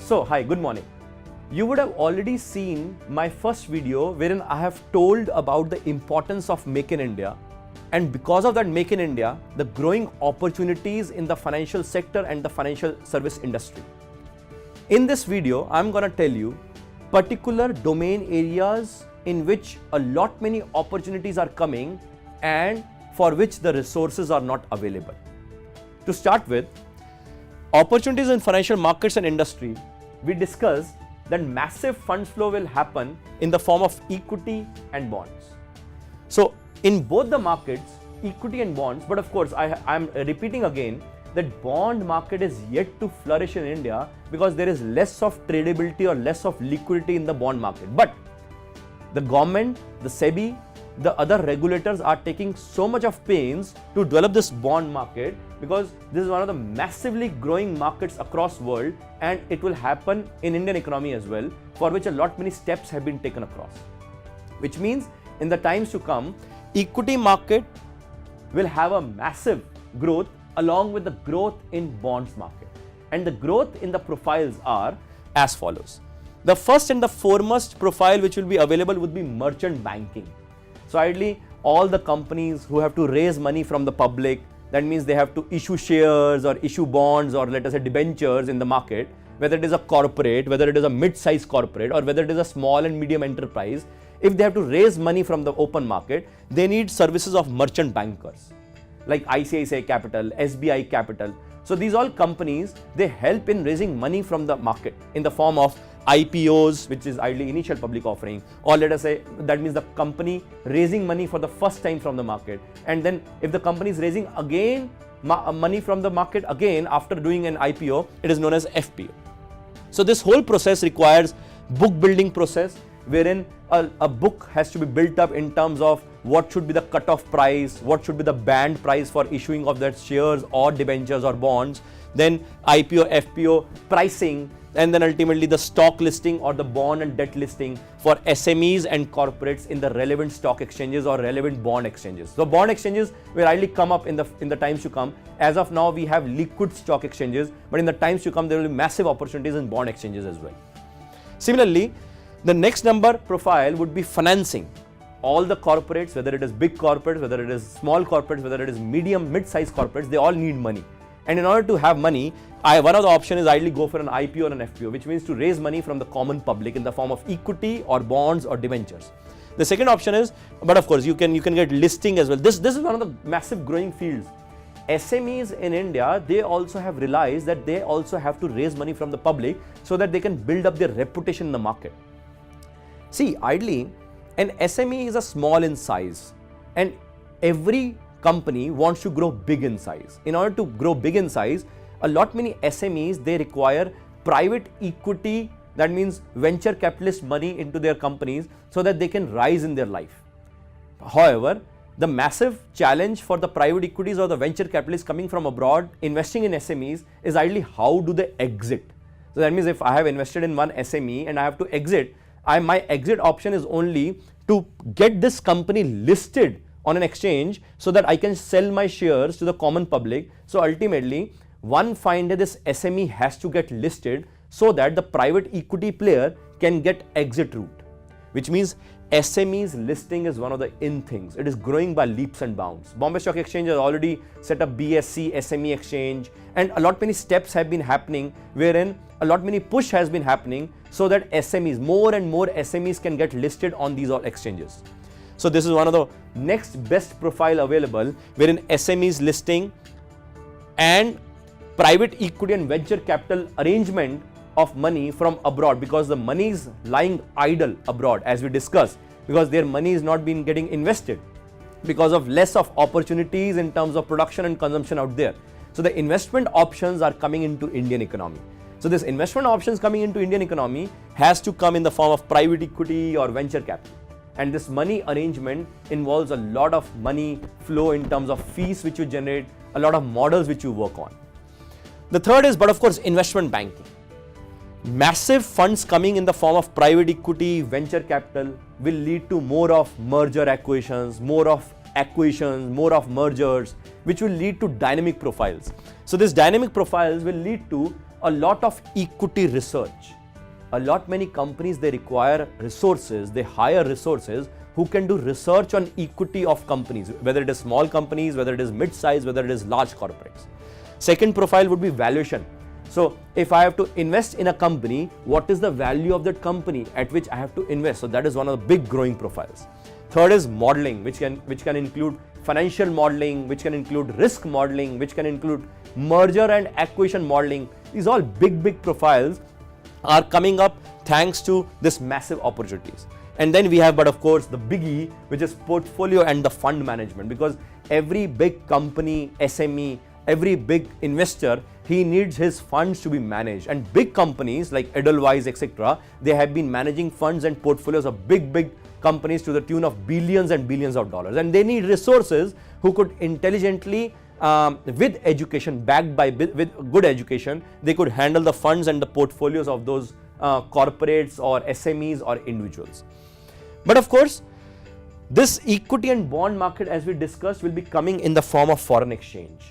So, hi, good morning. You would have already seen my first video wherein I have told about the importance of Make in India, and because of that Make in India, the growing opportunities in the financial sector and the financial service industry. In this video, I'm going to tell you particular domain areas in which a lot many opportunities are coming and for which the resources are not available. To start with, opportunities in financial markets and industry, we discussed that massive funds flow will happen in the form of equity and bonds. So in both the markets, equity and bonds, but of course I'm repeating again that bond market is yet to flourish in India because there is less of tradability or less of liquidity in the bond market. But the government, the SEBI, the other regulators are taking so much of pains to develop this bond market because this is one of the massively growing markets across world, and it will happen in Indian economy as well, for which a lot many steps have been taken across. Which means in the times to come, equity market will have a massive growth along with the growth in bonds market. And the growth in the profiles are as follows. The first and the foremost profile which will be available would be merchant banking. So ideally, all the companies who have to raise money from the public, that means they have to issue shares or issue bonds or let us say debentures in the market, whether it is a corporate, whether it is a mid-sized corporate or whether it is a small and medium enterprise, if they have to raise money from the open market, they need services of merchant bankers like ICICI Capital, SBI Capital. So these all companies, they help in raising money from the market in the form of IPOs, which is ideally initial public offering, or let us say that means the company raising money for the first time from the market, and then if the company is raising again money from the market again after doing an IPO, it is known as FPO. So this whole process requires book building process, wherein a book has to be built up in terms of what should be the cutoff price, what should be the band price for issuing of that shares or debentures or bonds, then IPO, FPO pricing, and then ultimately the stock listing or the bond and debt listing for SMEs and corporates in the relevant stock exchanges or relevant bond exchanges. So bond exchanges will ideally come up in the times to come. As of now, we have liquid stock exchanges, but in the times to come, there will be massive opportunities in bond exchanges as well. Similarly, the next number profile would be financing. All the corporates, whether it is big corporates, whether it is small corporates, whether it is medium, mid-sized corporates, they all need money. And in order to have money, one of the options is ideally go for an IPO or an FPO, which means to raise money from the common public in the form of equity or bonds or debentures. The second option is, but of course you can get listing as well. This is one of the massive growing fields. SMEs in India, they also have realized that they also have to raise money from the public so that they can build up their reputation in the market. See, ideally, an SME is a small in size, and every company wants to grow big in size. In order to grow big in size, a lot many SMEs, they require private equity, that means venture capitalist money into their companies so that they can rise in their life. However, the massive challenge for the private equities or the venture capitalists coming from abroad investing in SMEs is ideally how do they exit. So that means if I have invested in one SME and I have to exit, my exit option is only to get this company listed on an exchange so that I can sell my shares to the common public. So ultimately, one find that this SME has to get listed so that the private equity player can get exit route, which means SMEs listing is one of the in things. It is growing by leaps and bounds. Bombay Stock Exchange has already set up BSE SME exchange, and a lot many steps have been happening wherein a lot many push has been happening so that SMEs, more and more SMEs can get listed on these all exchanges. So this is one of the next best profile available wherein SMEs listing and private equity and venture capital arrangement of money from abroad, because the money is lying idle abroad as we discussed, because their money is not being getting invested because of less of opportunities in terms of production and consumption out there. So the investment options are coming into Indian economy. So this investment options coming into Indian economy has to come in the form of private equity or venture capital. And this money arrangement involves a lot of money flow in terms of fees which you generate, a lot of models which you work on. The third is, but of course, investment banking. Massive funds coming in the form of private equity, venture capital will lead to more of merger acquisitions, more of mergers, which will lead to dynamic profiles. So these dynamic profiles will lead to a lot of equity research. A lot many companies, they require resources, they hire resources who can do research on equity of companies, whether it is small companies, whether it is mid-size, whether it is large corporates. Second profile would be valuation. So if I have to invest in a company, what is the value of that company at which I have to invest? So that is one of the big growing profiles. Third is modeling, which can include financial modeling, which can include risk modeling, which can include merger and acquisition modeling. These all big profiles are coming up thanks to this massive opportunities. And then we have, but of course, the biggie, which is portfolio and the fund management, because every big company, SME, every big investor, he needs his funds to be managed. And big companies like Edelweiss, etc., they have been managing funds and portfolios of big companies to the tune of billions and billions of dollars. And they need resources who could intelligently, with education, backed by with good education, they could handle the funds and the portfolios of those corporates or SMEs or individuals. But of course, this equity and bond market, as we discussed, will be coming in the form of foreign exchange.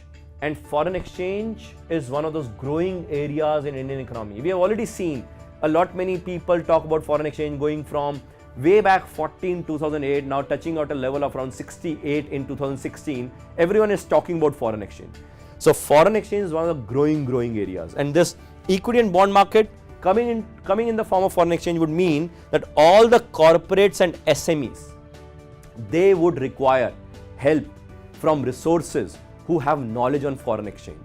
And foreign exchange is one of those growing areas in Indian economy. We have already seen a lot many people talk about foreign exchange going from way back 14, 2008, now touching out a level of around 68 in 2016. Everyone is talking about foreign exchange. So foreign exchange is one of the growing areas. And this equity and bond market coming in the form of foreign exchange would mean that all the corporates and SMEs, they would require help from resources who have knowledge on foreign exchange.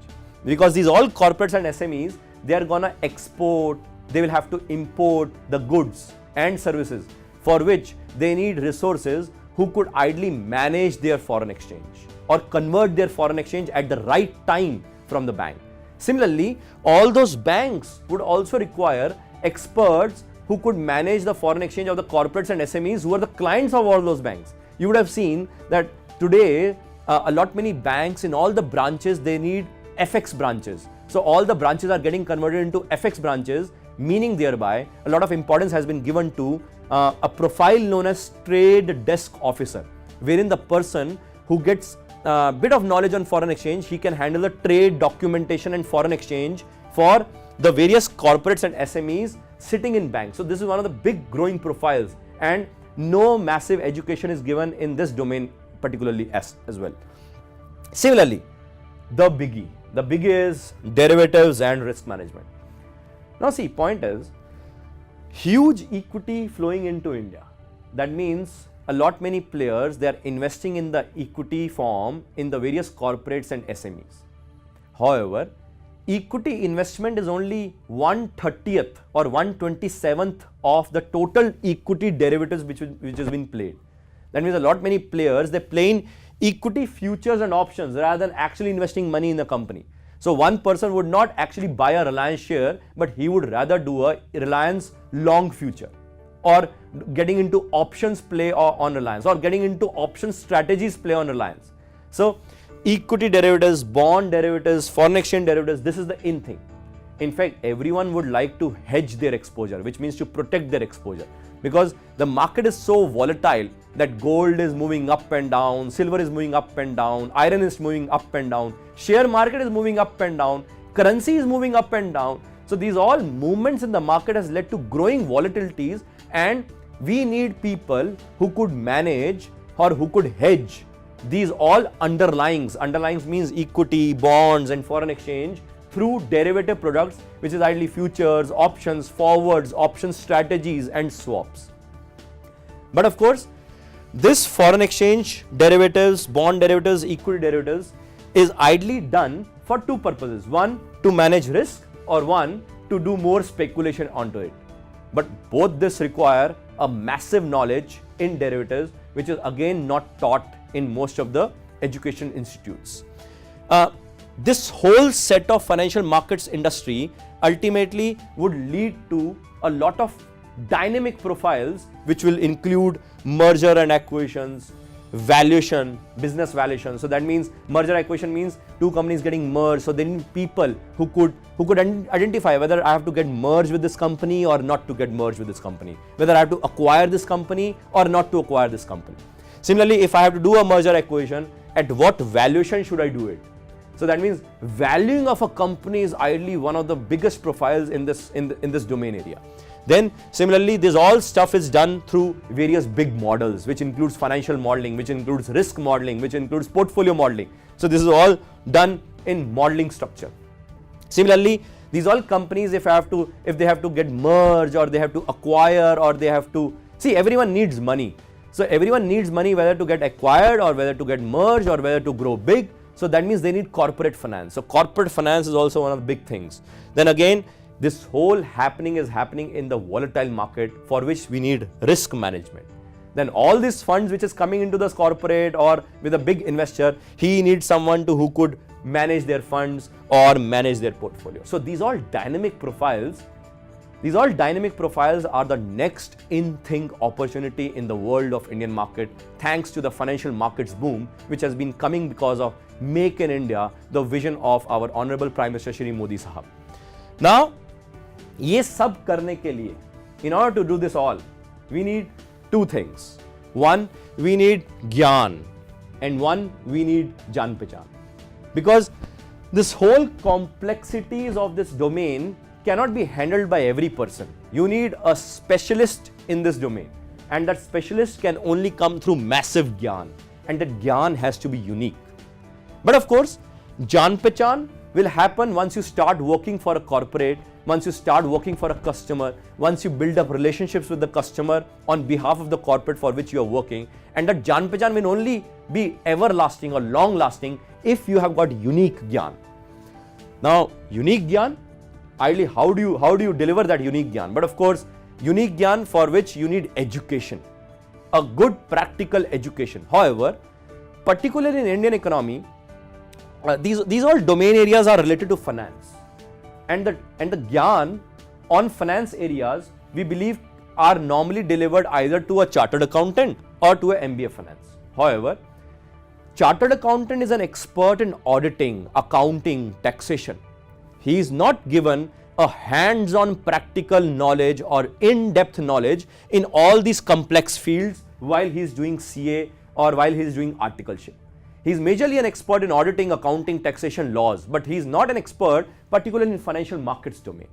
Because these all corporates and SMEs, they are gonna export, they will have to import the goods and services for which they need resources who could ideally manage their foreign exchange or convert their foreign exchange at the right time from the bank. Similarly, all those banks would also require experts who could manage the foreign exchange of the corporates and SMEs who are the clients of all those banks. You would have seen that today, a lot many banks in all the branches, they need FX branches. So all the branches are getting converted into FX branches, meaning thereby a lot of importance has been given to a profile known as trade desk officer, wherein the person who gets a bit of knowledge on foreign exchange, he can handle the trade documentation and foreign exchange for the various corporates and SMEs sitting in banks. So this is one of the big growing profiles, and no massive education is given in this domain particularly as well. Similarly, the biggie is derivatives and risk management. Now see, point is, huge equity flowing into India. That means a lot many players, they are investing in the equity form in the various corporates and SMEs. However, equity investment is only 1/30th or 1/27th of the total equity derivatives which has been played. That means a lot many players, they play in equity futures and options rather than actually investing money in the company. So one person would not actually buy a Reliance share, but he would rather do a Reliance long future, or getting into options play on Reliance, or getting into option strategies play on Reliance. So equity derivatives, bond derivatives, foreign exchange derivatives, this is the in thing. In fact, everyone would like to hedge their exposure, which means to protect their exposure, because the market is so volatile that gold is moving up and down, silver is moving up and down, iron is moving up and down, share market is moving up and down, currency is moving up and down. So these all movements in the market has led to growing volatilities, and we need people who could manage or who could hedge these all underlyings. Underlyings means equity, bonds and foreign exchange through derivative products, which is ideally futures, options, forwards, option strategies and swaps. But of course, this foreign exchange derivatives, bond derivatives, equity derivatives is ideally done for two purposes. One, to manage risk, or one, to do more speculation onto it. But both this require a massive knowledge in derivatives, which is again not taught in most of the education institutes. This whole set of financial markets industry ultimately would lead to a lot of dynamic profiles, which will include merger and acquisitions, valuation, business valuation. So that means merger acquisition means two companies getting merged. So they need people who could identify whether I have to get merged with this company or not to get merged with this company, whether I have to acquire this company or not to acquire this company. Similarly, if I have to do a merger acquisition, at what valuation should I do it? So that means valuing of a company is ideally one of the biggest profiles in this domain area. Then similarly, this all stuff is done through various big models, which includes financial modeling, which includes risk modeling, which includes portfolio modeling. So this is all done in modeling structure. Similarly, these all companies, if they have to get merged, or they have to acquire, or they have to see, everyone needs money. So everyone needs money, whether to get acquired or whether to get merged or whether to grow big. So that means they need corporate finance. So corporate finance is also one of the big things. Then again, this whole is happening in the volatile market, for which we need risk management. Then all these funds which is coming into this corporate or with a big investor, he needs someone who could manage their funds or manage their portfolio. So these all dynamic profiles are the next in-thing opportunity in the world of Indian market, thanks to the financial markets boom, which has been coming because of Make in India, the vision of our Honorable Prime Minister Shri Modi Sahab. Now, ये सब करने के लिए, in order to do this all, we need two things. One, we need Gyan, and one, we need Jaan Pehchan. Because this whole complexities of this domain cannot be handled by every person. You need a specialist in this domain, and that specialist can only come through massive Gyan, and that Gyan has to be unique. But of course, Jaan Pehchan will happen once you start working for a corporate, once you start working for a customer, once you build up relationships with the customer on behalf of the corporate for which you are working. And that Jaan Pehchan will only be everlasting or long lasting if you have got unique Gyan. Now, unique Gyan, ideally, how do you deliver that unique Gyan? But of course, unique Gyan for which you need education, a good practical education. However, particularly in Indian economy, these all domain areas are related to finance, and the Gyan on finance areas, we believe, are normally delivered either to a chartered accountant or to a MBA finance. However, chartered accountant is an expert in auditing, accounting, taxation. He is not given a hands-on practical knowledge or in-depth knowledge in all these complex fields while he is doing CA or while he is doing articleship. He is majorly an expert in auditing, accounting, taxation, laws, but he is not an expert particularly in financial markets domain.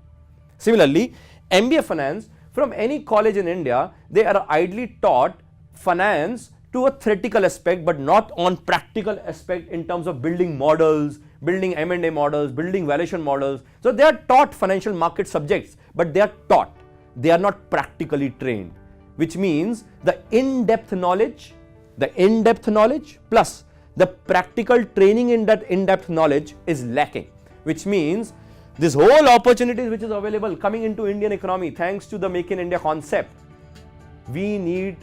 Similarly, MBA finance, from any college in India, they are ideally taught finance to a theoretical aspect, but not on practical aspect in terms of building models, building M&A models, building valuation models. So they are taught financial market subjects, but they are taught. They are not practically trained, which means the in-depth knowledge plus the practical training in that in-depth knowledge is lacking, which means this whole opportunities which is available coming into Indian economy thanks to the Make in India concept, we need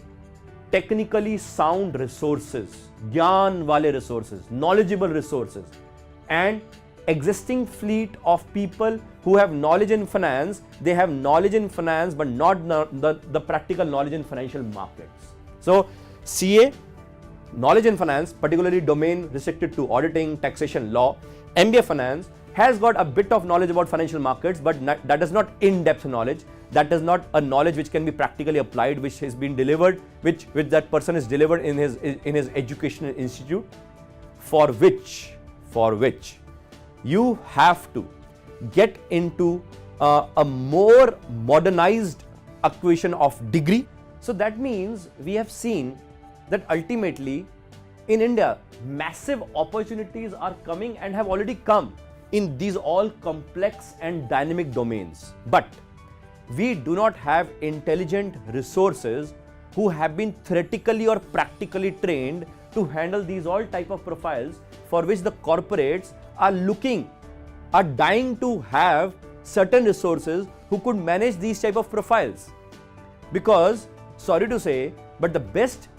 technically sound resources, Gyan wale resources, knowledgeable resources, and existing fleet of people who have knowledge in finance. They have knowledge in finance but not the practical knowledge in financial markets. So CA, knowledge in finance, particularly domain restricted to auditing, taxation, law. MBA finance has got a bit of knowledge about financial markets, but that is not in-depth knowledge. That is not a knowledge which can be practically applied, which has been delivered, which that person is delivered in his educational institute, for which you have to get into a more modernized acquisition of degree. So that means we have seen that ultimately in India, massive opportunities are coming and have already come in these all complex and dynamic domains. But we do not have intelligent resources who have been theoretically or practically trained to handle these all type of profiles, for which the corporates are dying to have certain resources who could manage these type of profiles. Because, sorry to say, but the best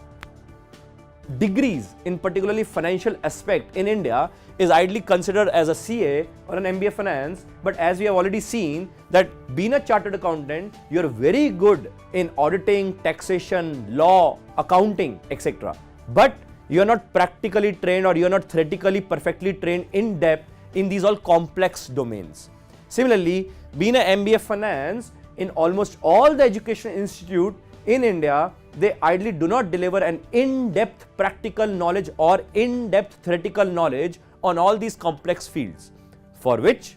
degrees in particularly financial aspect in India is ideally considered as a CA or an MBA finance. But as we have already seen that being a chartered accountant, you are very good in auditing, taxation, law, accounting, etc. But you are not practically trained, or you are not theoretically perfectly trained in depth in these all complex domains. Similarly, being an MBA finance, in almost all the education institute in India, they ideally do not deliver an in-depth practical knowledge or in-depth theoretical knowledge on all these complex fields, for which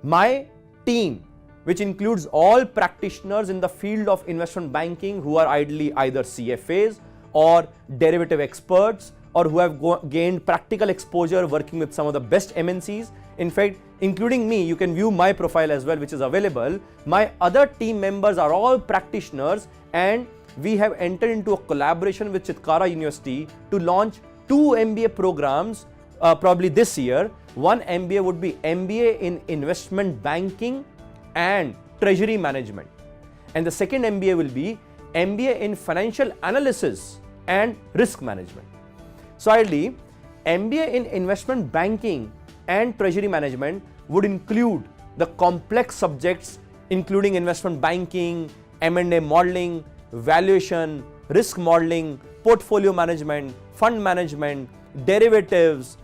my team, which includes all practitioners in the field of investment banking who are ideally either CFAs or derivative experts, or who have gained practical exposure working with some of the best MNCs. In fact, including me, you can view my profile as well, which is available. My other team members are all practitioners, and we have entered into a collaboration with Chitkara University to launch 2 MBA programs probably this year. One MBA would be MBA in investment banking and treasury management, and the second MBA will be MBA in financial analysis and risk management. So ideally, MBA in investment banking and treasury management would include the complex subjects including investment banking, M&A modeling, valuation, risk modeling, portfolio management, fund management, derivatives,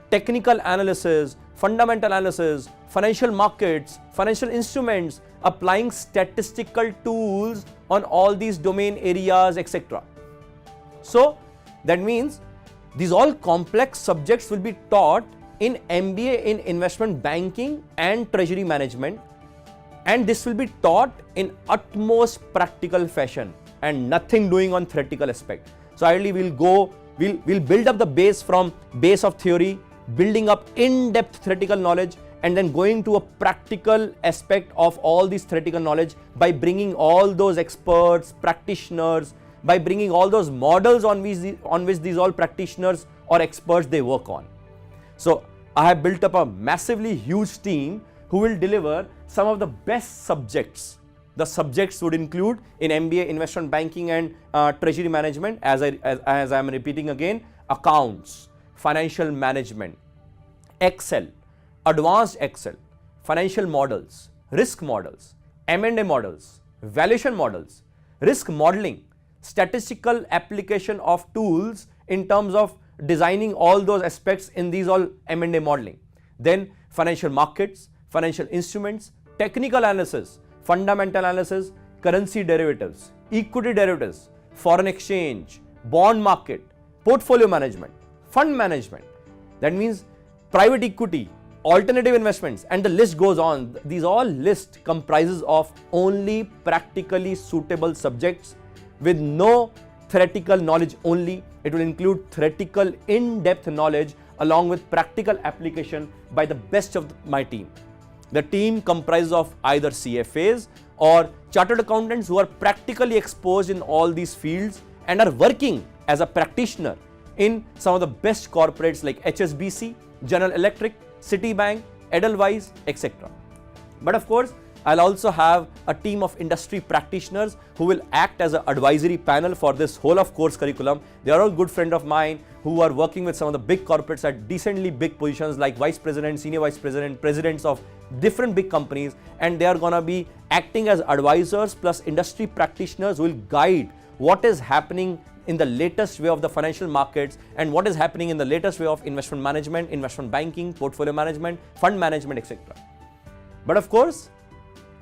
technical analysis, fundamental analysis, financial markets, financial instruments, applying statistical tools on all these domain areas, etc. So that means these all complex subjects will be taught in MBA in investment banking and treasury management, and this will be taught in utmost practical fashion and nothing doing on theoretical aspect. So ideally we'll build up the base from base of theory, building up in-depth theoretical knowledge, and then going to a practical aspect of all this theoretical knowledge by bringing all those experts, practitioners, by bringing all those models on which these all practitioners or experts they work on. So I have built up a massively huge team who will deliver some of the best subjects. The subjects would include in MBA investment banking and treasury management, as I am repeating again, accounts, financial management, Excel, advanced Excel, financial models, risk models, M&A models, valuation models, risk modeling, statistical application of tools in terms of designing all those aspects in these all M&A modeling. Then financial markets, financial instruments, technical analysis, fundamental analysis, currency derivatives, equity derivatives, foreign exchange, bond market, portfolio management, fund management. That means private equity, alternative investments, and the list goes on. These all list comprises of only practically suitable subjects with no theoretical knowledge only. It will include theoretical in-depth knowledge along with practical application by the best of my team. The team comprises of either CFAs or chartered accountants who are practically exposed in all these fields and are working as a practitioner in some of the best corporates like HSBC, General Electric, Citibank, Edelweiss, etc. But of course, I'll also have a team of industry practitioners who will act as an advisory panel for this whole of course curriculum. They are all good friends of mine who are working with some of the big corporates at decently big positions like vice president, senior vice president, presidents of different big companies, and they are going to be acting as advisors plus industry practitioners who will guide what is happening in the latest way of the financial markets and what is happening in the latest way of investment management, investment banking, portfolio management, fund management, etc. But of course,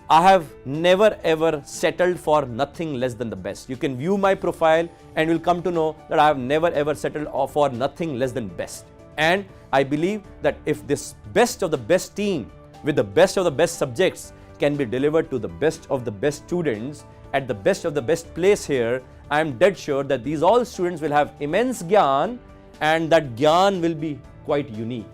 I have never ever settled for nothing less than the best. You can view my profile and you'll come to know that I have never ever settled for nothing less than best. And I believe that if this best of the best team with the best of the best subjects can be delivered to the best of the best students at the best of the best place here, I am dead sure that these all students will have immense gyan, and that gyan will be quite unique.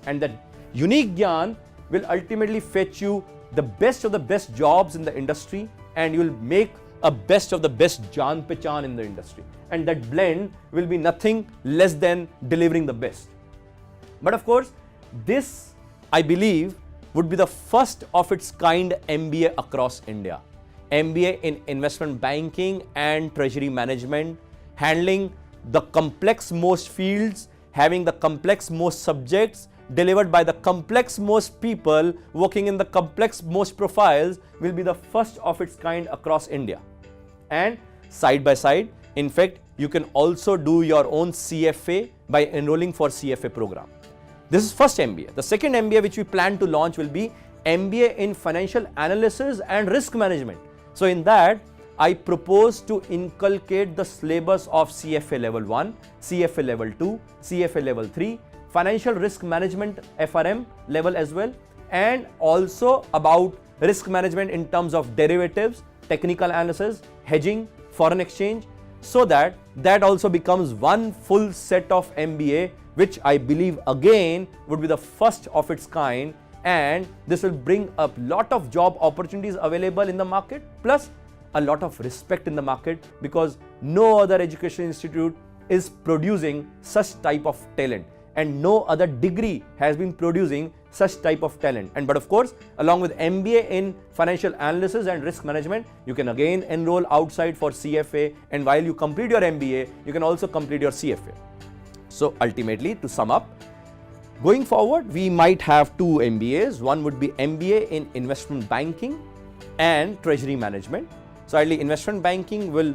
And that unique gyan will ultimately fetch you the best of the best jobs in the industry, and you will make a best of the best jaan pehchan in the industry. And that blend will be nothing less than delivering the best. But of course, this, I believe, would be the first of its kind MBA across India. MBA in investment banking and treasury management, handling the complex most fields, having the complex most subjects, delivered by the complex most people working in the complex most profiles, will be the first of its kind across India. And side by side, in fact, you can also do your own CFA by enrolling for CFA program. This is first MBA. The second MBA which we plan to launch will be MBA in financial analysis and risk management. So in that, I propose to inculcate the syllabus of CFA level 1, CFA level 2, CFA level 3, financial risk management FRM level as well, and also about risk management in terms of derivatives, technical analysis, hedging, foreign exchange, so that also becomes one full set of MBA, which I believe again would be the first of its kind, and this will bring a lot of job opportunities available in the market, plus a lot of respect in the market, because no other education institute is producing such type of talent, and no other degree has been producing such type of talent. And but of course, along with MBA in financial analysis and risk management, you can again enroll outside for CFA, and while you complete your MBA, you can also complete your CFA. So ultimately, to sum up, going forward, we might have two MBAs. One would be MBA in investment banking and treasury management. So ideally, investment banking will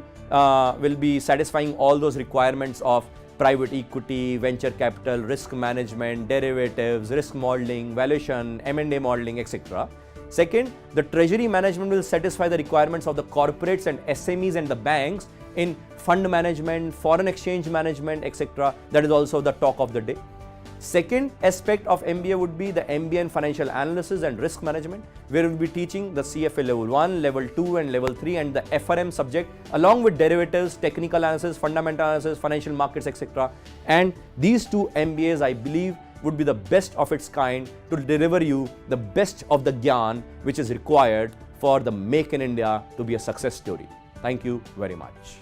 be satisfying all those requirements of private equity, venture capital, risk management, derivatives, risk modeling, valuation, M&A modeling, etc. Second, the treasury management will satisfy the requirements of the corporates and SMEs and the banks in fund management, foreign exchange management, etc. That is also the talk of the day. Second aspect of MBA would be the MBA in financial analysis and risk management, where we will be teaching the CFA level 1, level 2 and level 3 and the FRM subject, along with derivatives, technical analysis, fundamental analysis, financial markets, etc. And these two MBAs, I believe, would be the best of its kind to deliver you the best of the gyan which is required for the Make in India to be a success story. Thank you very much.